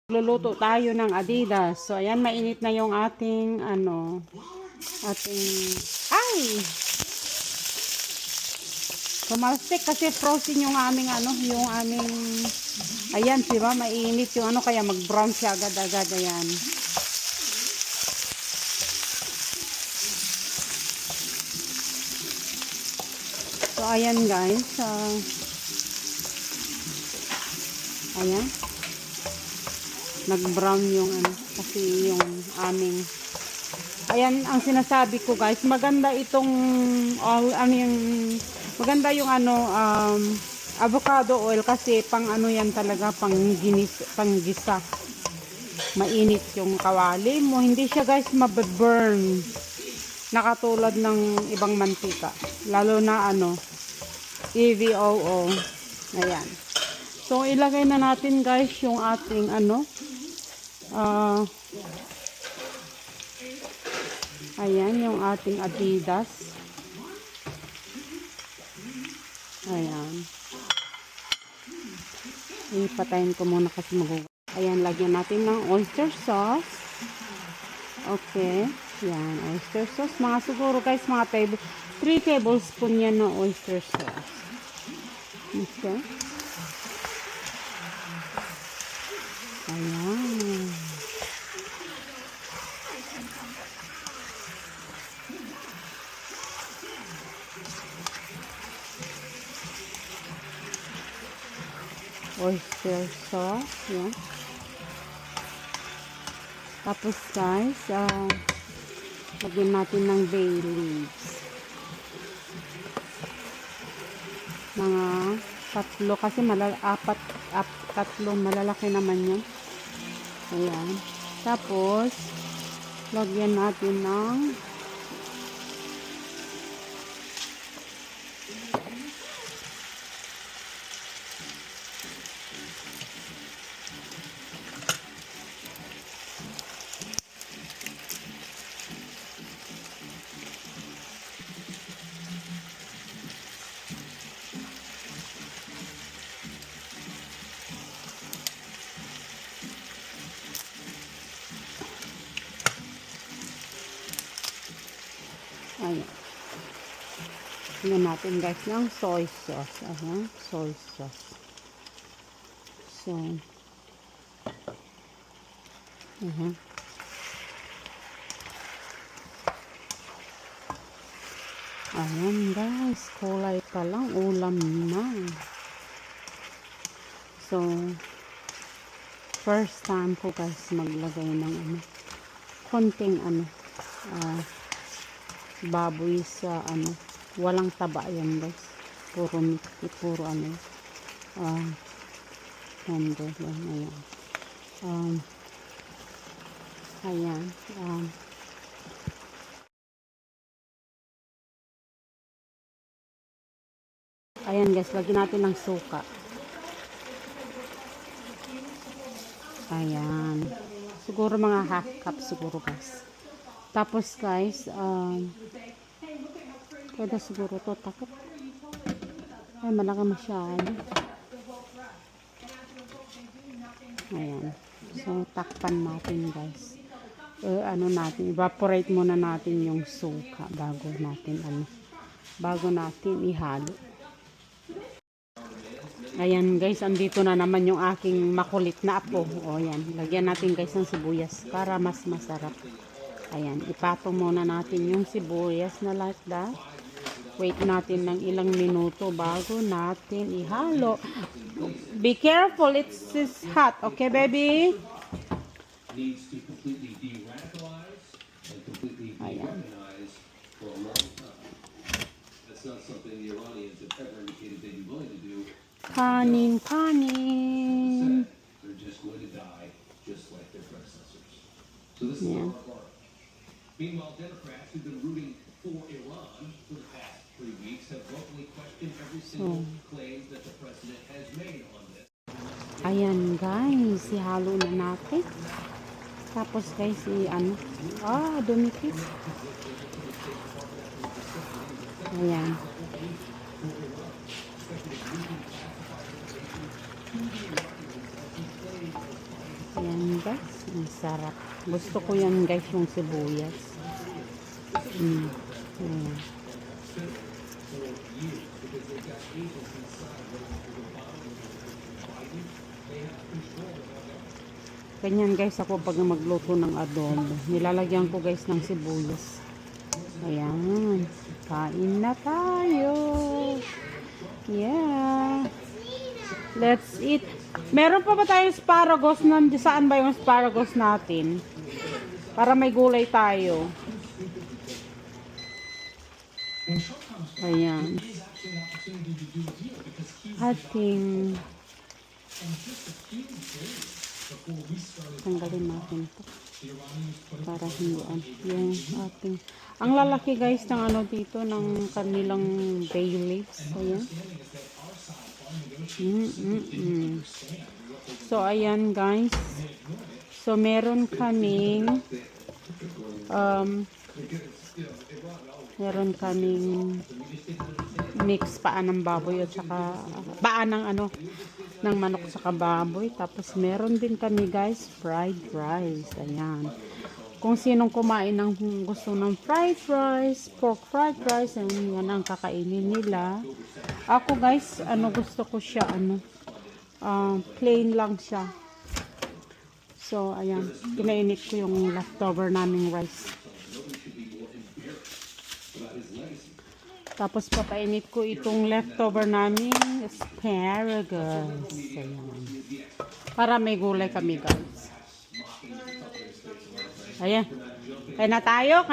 Luluto tayo ng Adidas. So, ayan, mainit na yung ating, ay! Tumalsik kasi frozen yung aming, ayan, diba, mainit yung kaya mag-brown siya agad-agad, ayan. So, ayan guys, ayan. Nag-brown yung kasi yung aming ayan ang sinasabi ko guys, maganda itong maganda yung avocado oil kasi pang yan talaga pang gisa. Mainit yung kawali mo, hindi siya guys mabe-burn nakatulad ng ibang mantika, lalo na EVOO. Ayan. So ilagay na natin guys yung ating ayan yung ating Adidas. Ayan. Ipatayin ko muna kasi ayan, lagyan natin ng oyster sauce. Okay. Yan, oyster sauce. Mga siguro guys, 3 tablespoon yan ng oyster sauce. Okay. Ayan. Oyster sauce. Yan. Tapos guys, lagyan natin ng bay leaves. Mga 3 kasi tatlo malalaki naman yan. Ayan. Tapos, lagyan natin ng ayan. Tingnan natin guys ng soy sauce. Ayan, soy sauce. So, ayan. Ayan guys, kulay pa lang, ulam na. So, first time ko guys maglagay ng konting baboy sa walang taba yan guys, puro meat, puro handle lang. Ayan, ayan guys, lagyan natin ng suka. Ayan, siguro mga half cup siguro guys. Tapos guys, pwede siguro to takot. Ay, malaki masyado. Ayan. So, takpan natin guys. Evaporate muna natin yung suka bago natin ihalo. Ayan guys, andito na naman yung aking makulit na apo. O yan, lagyan natin guys ng sibuyas para mas masarap. Ayan, ipatong muna natin yung sibuyas na like that. Wait natin ng ilang minuto bago natin ihalo. Be careful, it's hot. Okay, baby? Needs to completely de-radicalize and completely de-weaponize for a long time. That's not something the Iranians have ever indicated they'd be willing to do. Kanin. They're just going to die just like their predecessors. So this is our bar. Meanwhile, Democrats who've been rooting for Iran for the past 3 weeks have vocally questioned every single claim that the president has made on this. Ayan guys, ihalo na natin. Tapos guys, dumikit. Ayan. Ayan Ang sarap. Gusto ko yan guys, yung sibuyas. Ayan. Ganyan guys ako pag magluto ng adobo. Nilalagyan ko guys ng sibuyas. Ayan. Kain na tayo. Yeah. Let's eat. Meron pa ba tayong asparagus? Saan ba yung asparagus natin? Para may gulay tayo. Ayan. Ating tanggalin natin ito para hindi yung ating ang lalaki guys ng ano dito ng kanilang bay leaves. Ayan. So ayan guys, so meron kaming mix paan ng baboy at saka paan ng ano ng manok sa baboy. Tapos meron din kami guys fried rice. Ayan. Kung sinong kumain ng gusto ng fried rice, pork fried rice, yan ang kakainin nila. Ako guys, gusto ko siya plain lang siya. So ayan, kinainit ko yung leftover naming rice. Tapos papainit ko itong leftover naming asparagus. Ayan. Para may gulay kami guys. Ayan. Kain na tayo.